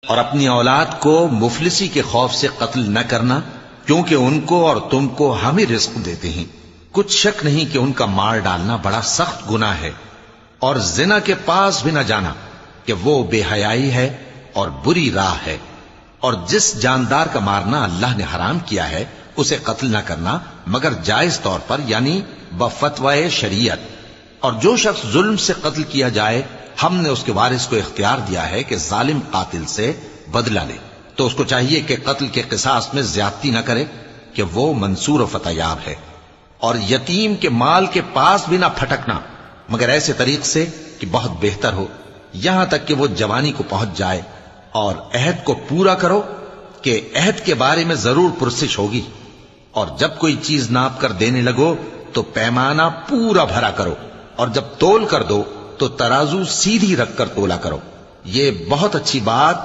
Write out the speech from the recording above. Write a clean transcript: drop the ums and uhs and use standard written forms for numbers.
اور اپنی اولاد کو مفلسی کے خوف سے قتل نہ کرنا، کیونکہ ان کو اور تم کو ہم ہی رزق دیتے ہیں۔ کچھ شک نہیں کہ ان کا مار ڈالنا بڑا سخت گناہ ہے، اور زنا کے پاس بھی نہ جانا کہ وہ بے حیائی ہے اور بری راہ ہے۔ اور جس جاندار کا مارنا اللہ نے حرام کیا ہے اسے قتل نہ کرنا مگر جائز طور پر، یعنی بفتوائے شریعت۔ اور جو شخص ظلم سے قتل کیا جائے، ہم نے اس کے وارث کو اختیار دیا ہے کہ ظالم قاتل سے بدلہ لے، تو اس کو چاہیے کہ قتل کے قصاص میں زیادتی نہ کرے کہ وہ منصور و فتح یاب ہے۔ اور یتیم کے مال کے پاس بھی نہ پھٹکنا مگر ایسے طریق سے کہ بہت بہتر ہو، یہاں تک کہ وہ جوانی کو پہنچ جائے۔ اور عہد کو پورا کرو کہ عہد کے بارے میں ضرور پرسش ہوگی۔ اور جب کوئی چیز ناپ کر دینے لگو تو پیمانہ پورا بھرا کرو، اور جب تول کر دو تو ترازو سیدھی رکھ کر تولا کرو۔ یہ بہت اچھی بات